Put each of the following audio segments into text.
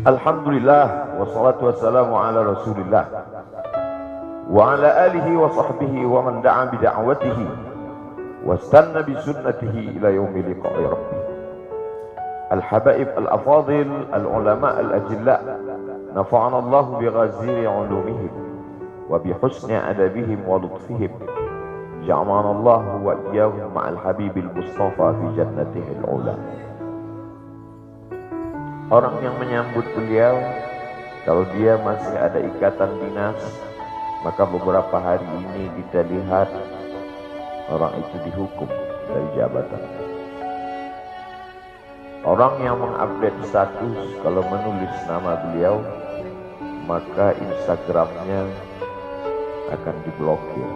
Alhamdulillah wassalatu wassalamu ala Rasulillah wa ala alihi wa sahbihi wa man da'a bi da'watihi wastanna bi sunnatihi ila yaumi liqa'i rabbih. Al-habaib al-afadil al-ulama al-ajilla nafa'ana Allah bi ghaziri ulumihim wa bi husni adabihim wa lutfihim. Ja'alana Allah wa iyyahum ma'al habibil mustafa fi jannatihi al-ula. Orang yang menyambut beliau, kalau dia masih ada ikatan dinas, maka beberapa hari ini kita lihat orang itu dihukum dari jabatan. Orang yang mengupdate status kalau menulis nama beliau, maka Instagramnya akan diblokir.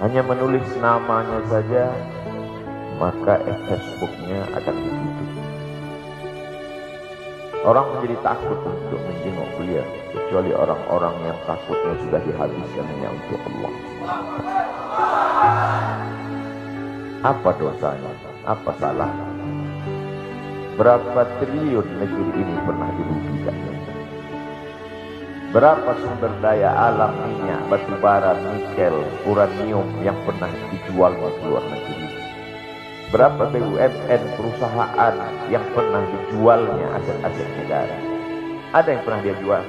Hanya menulis namanya saja, maka Facebooknya akan ditutup. Orang menjadi takut untuk menjenguk beliau, kecuali orang-orang yang takutnya sudah dihabiskan hanya untuk Allah. Apa dosanya? Apa salahnya? Berapa triliun negeri ini pernah dirugikan? Berapa sumber daya alam minyak, batu bara, nikel, uranium yang pernah dijualnya ke luar negeri? Berapa BUMN perusahaan yang pernah dijualnya aset-aset negara? Ada yang pernah dia jual?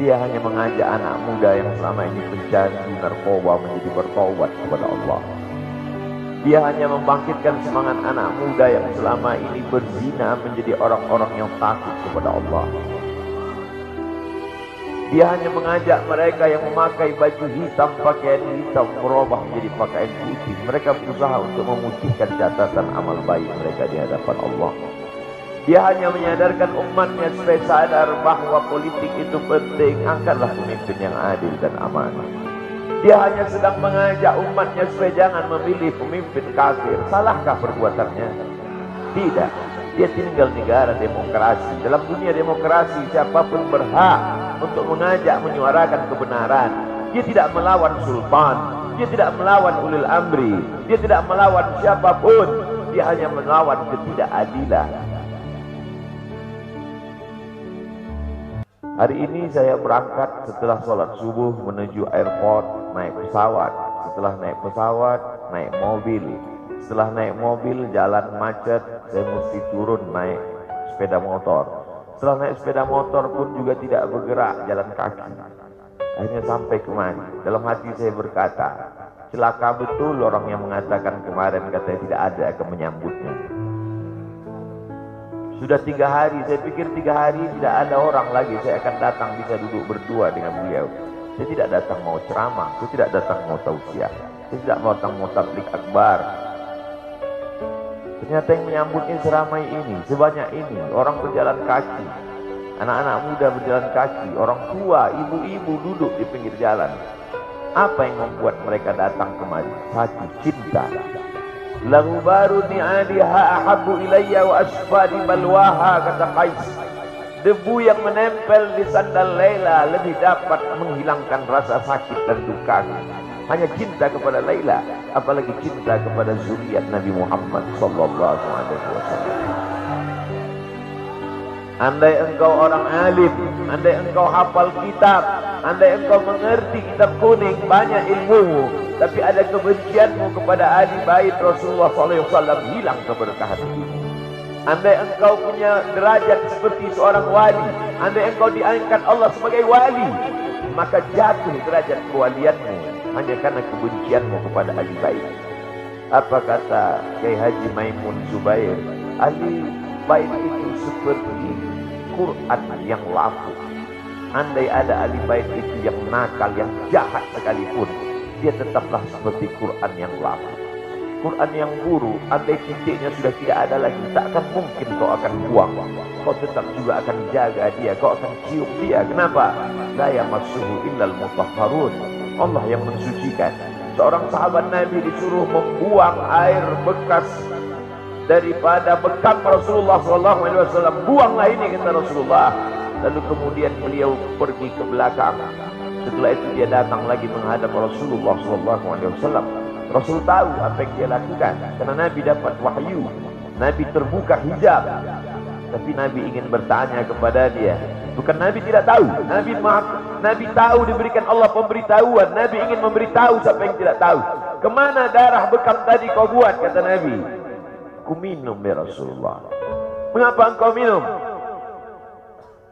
Dia hanya mengajak anak muda yang selama ini pencandu narkoba menjadi bertaubat kepada Allah. Dia hanya membangkitkan semangat anak muda yang selama ini berzina menjadi orang-orang yang takut kepada Allah. Dia hanya mengajak mereka yang memakai baju hitam, pakaian hitam, merubah menjadi pakaian putih. Mereka berusaha untuk memutihkan catatan amal baik mereka di hadapan Allah. Dia hanya menyadarkan umatnya supaya sadar bahwa politik itu penting. Angkatlah pemimpin yang adil dan amanah. Dia hanya sedang mengajak umatnya supaya jangan memilih pemimpin kafir. Salahkah perbuatannya? Tidak. Dia tinggal negara demokrasi. Dalam dunia demokrasi, siapapun berhak untuk mengajak menyuarakan kebenaran. Dia tidak melawan sultan, dia tidak melawan ulil amri, dia tidak melawan siapapun. Dia hanya melawan ketidakadilan. Hari ini saya berangkat setelah sholat subuh menuju airport, naik pesawat. Setelah naik pesawat, naik mobil. Setelah naik mobil, jalan macet, saya mesti turun naik sepeda motor. Setelah naik sepeda motor pun juga tidak bergerak, jalan kaki. Akhirnya sampai kemari. Dalam hati saya berkata, celaka betul orang yang mengatakan kemarin katanya tidak ada akan menyambutnya. Sudah 3 hari, saya pikir 3 hari tidak ada orang lagi. Saya akan datang bisa duduk berdua dengan beliau. Saya tidak datang mau ceramah, saya tidak datang mau tausiah, saya tidak datang mau tabligh akbar. Ternyata yang menyambutnya seramai ini, sebanyak ini, orang berjalan kaki, anak-anak muda berjalan kaki, orang tua, ibu-ibu duduk di pinggir jalan. Apa yang membuat mereka datang kemari? Satu, cinta. Lahu baru ni'aliha ahabbu ilayya wa asfadi balwaha, kata Qais. Debu yang menempel di sandal Laila lebih dapat menghilangkan rasa sakit dan duka. Hanya cinta kepada Laila, apalagi cinta kepada zuriat Nabi Muhammad sallallahu alaihi wasallam. Andai engkau orang alim, andai engkau hafal kitab, andai engkau mengerti kitab kuning, banyak ilmu, tapi ada kebencianmu kepada ahli bait Rasulullah sallallahu alaihi wasallam, hilang keberkahan hidupmu. Andai engkau punya derajat seperti seorang wali, andai engkau diangkat Allah sebagai wali, maka jatuh derajat kewalianmu hanya karena kebencianmu kepada ahli bait. Apa kata Kiai Haji Maimun Zubair? Ahli bait itu seperti Quran yang laku. Andai ada ahli bait itu yang nakal, yang jahat sekalipun, dia tetaplah seperti Quran yang laku. Quran yang buruk, andai titiknya sudah tidak ada lagi, tak akan mungkin kau akan buang. Kau tetap juga akan jaga dia, kau akan cium dia. Kenapa? La yamassuhu illal mutahharun. Allah yang mensucikan. Seorang sahabat Nabi disuruh membuang air bekas daripada bekam Rasulullah SAW. Buanglah ini, kata Rasulullah. Lalu kemudian beliau pergi ke belakang. Setelah itu dia datang lagi menghadap Rasulullah SAW. Rasul tahu apa yang dia lakukan, karena Nabi dapat wahyu. Nabi terbuka hijab. Tapi Nabi ingin bertanya kepada dia. Bukan Nabi tidak tahu. Nabi tahu, diberikan Allah pemberitahuan. Nabi ingin memberitahu siapa yang tidak tahu. Kemana darah bekam tadi kau buat, kata Nabi. Ku minum ya Rasulullah. Mengapa engkau minum?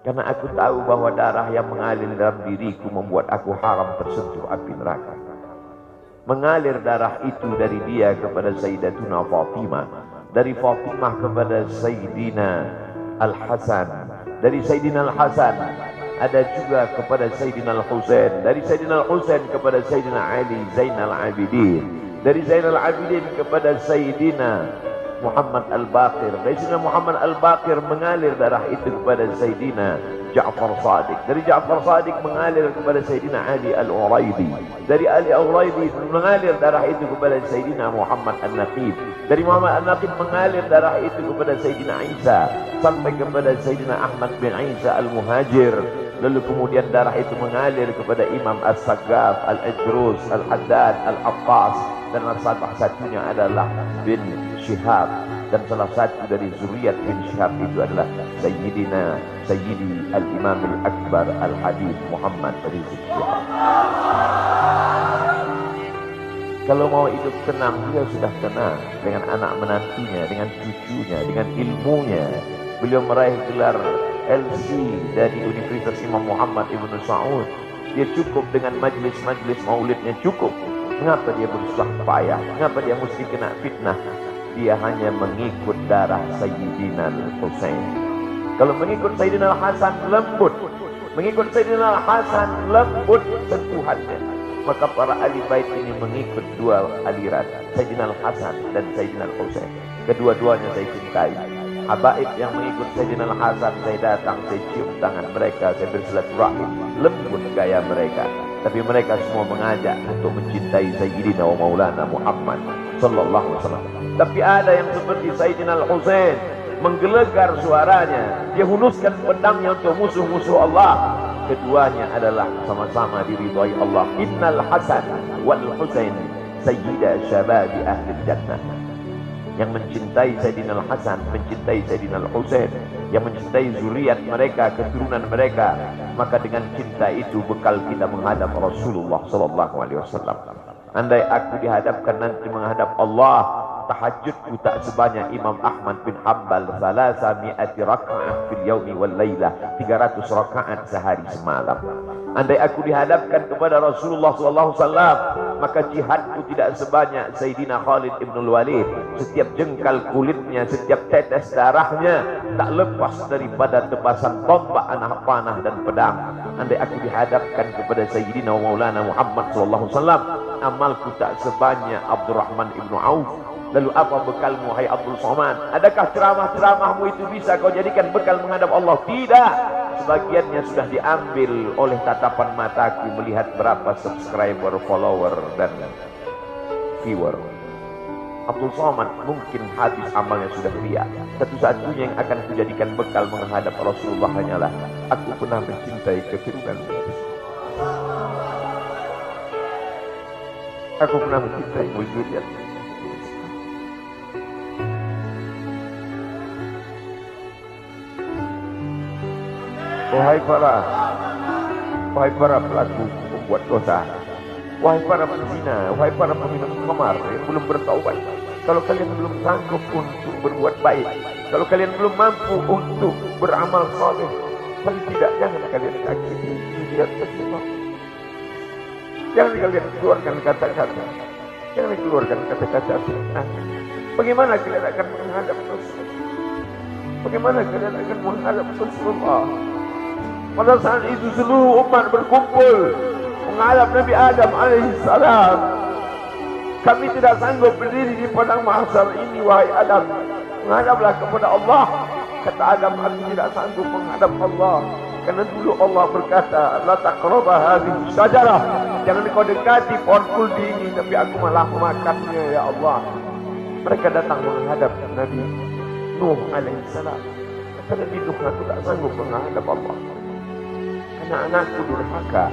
Karena aku tahu bahwa darah yang mengalir dalam diriku membuat aku haram tersentuh api neraka. Mengalir darah itu dari dia kepada Sayyidatuna Fatimah, dari Fatimah kepada Sayyidina Al-Hasan, dari Sayyidina Al-Hasan ada juga kepada Sayyidina Al-Husain, dari Sayyidina Al-Husain kepada Sayyidina Ali Zainal Abidin, dari Zainal Abidin kepada Sayyidina Muhammad Al-Baqir, dari Sayyidina Muhammad Al-Baqir mengalir darah itu kepada Sayyidina Ja'far Sadiq, dari Ja'far Sadiq mengalir kepada Sayyidina Ali Al-Uraidi, dari Ali Al-Uraidi mengalir darah itu kepada Sayyidina Muhammad Al-Naqib, dari Muhammad Al-Naqib mengalir darah itu kepada Sayyidina Isa sampai kepada Sayyidina Ahmad bin Isa Al-Muhajir. Lalu kemudian darah itu mengalir kepada Imam As-Saggaf, Al-Ajrus, Al-Haddad, Al-Abbas, dan salah satunya adalah bin Syihab, dan salah satu dari zuriat bin Syihab itu adalah Sayyidi Al-Imam Al-Akbar Al-Habib Muhammad Rizik Syihab. Kalau mau hidup tenang, beliau sudah tenang dengan anak menantunya, dengan cucunya, dengan ilmunya. Beliau meraih gelar LC dari Universitas Imam Muhammad Ibn Saud. Dia cukup dengan majlis-majlis maulidnya, cukup. Mengapa dia bersusah payah? Mengapa dia mesti kena fitnah? Dia hanya mengikut darah Sayyidina Al-Husain. Kalau mengikut Sayyidina Al-Hasan lembut, mengikut Sayyidina Al-Hasan lembut sentuhannya. Maka para ahli bait ini mengikut dua aliran, Sayyidina Al-Hasan dan Sayyidina Al-Husain. Kedua-duanya saya cintai. Habaib yang mengikut Sayyidina Al-Hasan, saya datang, saya cium tangan mereka, saya bersilaturahim, lembut gaya mereka. Tapi mereka semua mengajak untuk mencintai Sayyidina wa Maulana Muhammad sallallahu alaihi wasallam. Tapi ada yang seperti Sayyidina Al-Husain, menggelegar suaranya, dia hunuskan pedangnya untuk musuh-musuh Allah. Keduanya adalah sama-sama diridhai Allah. Innal Hasan wal Husain sayyida syababi ahli jannah. Yang mencintai Sayyidina Al-Hasan, mencintai Sayyidina Al-Husain, yang mencintai zuriat mereka, keturunan mereka, maka dengan cinta itu bekal kita menghadap Rasulullah sallallahu alaihi wasallam. Andai aku dihadapkan nanti menghadap Allah, tahajudku tak sebanyak Imam Ahmad bin Hanbal, 300 rakaat fil yaumi wal lailah, 300 rakaat sehari semalam. Andai aku dihadapkan kepada Rasulullah sallallahu alaihi wasallam, maka jihadku tidak sebanyak Sayyidina Khalid ibn Walid. Setiap jengkal kulitnya, setiap tetes darahnya tak lepas daripada tebasan tombak, anak panah dan pedang. Andai aku dihadapkan kepada Sayyidina Maulana Muhammad sallallahu alaihi wasallam, amalku tak sebanyak Abdurrahman ibn Auf. Lalu apa bekalmu, hai Abdul Somad? Adakah ceramah-ceramahmu itu bisa kau jadikan bekal menghadap Allah? Tidak. Sebagiannya sudah diambil oleh tatapan mataku melihat berapa subscriber, follower, dan viewer. Abdul Somad mungkin habis amalnya sudah riya. Satu-satunya yang akan kujadikan bekal menghadap Rasulullah hanyalah aku pernah mencintai keturunan. Aku pernah mencintai zuriat. Wahai para pelaku pembuat dosa, wahai para pezina, wahai para peminum khamar yang belum bertaubat, kalau kalian belum sanggup untuk berbuat baik, kalau kalian belum mampu untuk beramal saleh, paling tidak jangan kalian sakiti zuriat Rasulullah. Jangan kalian keluarkan kata-kata, jangan keluarkan kata-kata fitnah. Bagaimana kalian akan menghadap Rasulullah? Bagaimana kalian akan menghadap Rasulullah? Pada saat itu seluruh umat berkumpul menghadap Nabi Adam alaihissalam. Kami tidak sanggup berdiri di padang mahsyar ini, wahai Adam. Menghadaplah kepada Allah. Kata Adam, aku tidak sanggup menghadap Allah. Karena dulu Allah berkata, la taqraba hadhihi syajarah. Jangan kau dekati pohon kuldi ini, tapi aku malah memakannya, ya Allah. Mereka datang menghadap Nabi Nuh alaihissalam. Kata Nabi Nuh, aku tak sanggup menghadap Allah. Anakku durhaka.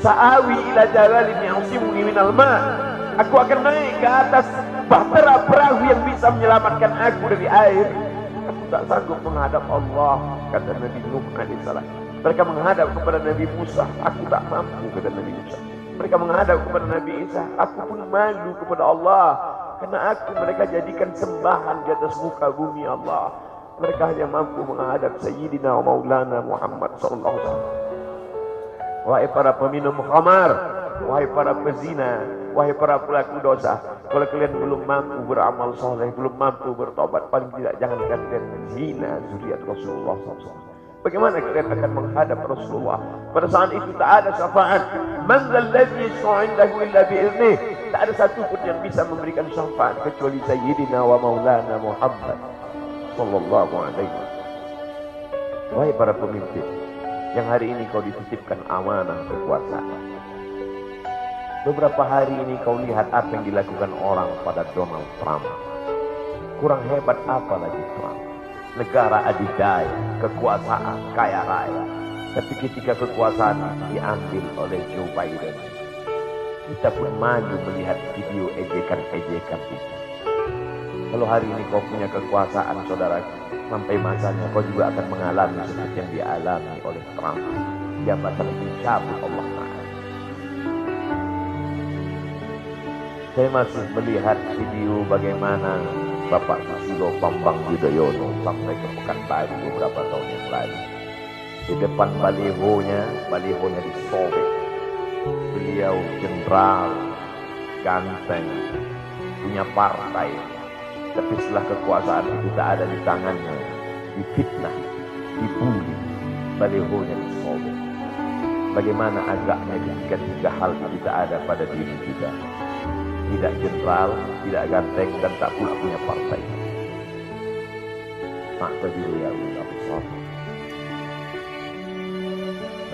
Sa'awi ila jalalin ya'simuni minal ma'. Aku akan naik ke atas bahtera perahu yang bisa menyelamatkan aku dari air. Aku aku tak sanggup menghadap Allah, kata Nabi Nuh alaihissalam. Mereka menghadap kepada Nabi Musa, aku tak mampu, kata Nabi Musa. Mereka menghadap kepada Nabi Isa, aku pun malu kepada Allah, karena mereka jadikan sembahan di atas muka bumi Allah. Mereka hanya mampu menghadap Sayyidina wa Maulana Muhammad sallallahu alaihi wasallam. Wahai para peminum khamar, wahai para pezina, wahai para pelaku dosa, kalau kalian belum mampu beramal soleh, belum mampu bertobat, paling tidak jangan kalian zina zuriat Rasulullah SAW. Bagaimana kalian akan menghadap Rasulullah? Pada saat itu tak ada syafaat. Man dzalladzi yashfa'u 'indahu illa bi'idhnih. Tak ada satu pun yang bisa memberikan syafaat kecuali Sayyidina wa Maulana Muhammad sallallahu alaihi wasallam. Wahai para pemimpin, yang hari ini kau dititipkan amanah kekuasaan. Beberapa hari ini kau lihat apa yang dilakukan orang pada Donald Trump. Kurang hebat apa lagi Trump? Negara adidaya, kekuasaan, kaya raya. Tapi ketika kekuasaan diambil oleh Joe Biden, kita pun malu melihat video ejekan-ejekan itu. Kalau hari ini kau punya kekuasaan, saudara, sampai masanya kau juga akan mengalami seperti yang dialami oleh Trump. Jabatan dicabut Allah Ta'ala. Saya masih melihat video bagaimana Bapak Susilo Bambang Yudhoyono sampai ke Pekanbaru beberapa tahun yang lalu. Di depan balihonya disobek. Beliau jenderal, ganteng, punya partai. Tapi setelah kekuasaan itu tak ada di tangannya, difitnah, dibully, balihonya disobek. Bagaimana agaknya jika tiga hal itu tak ada pada diri kita? Tidak jenderal, tidak ganteng, dan tak pula punya partai. Maka diri ya Allah besar.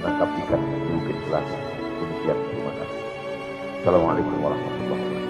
Menangkap ikan di Bukit Selasa. Demikian, terima kasih. Assalamualaikum warahmatullahi wabarakatuh.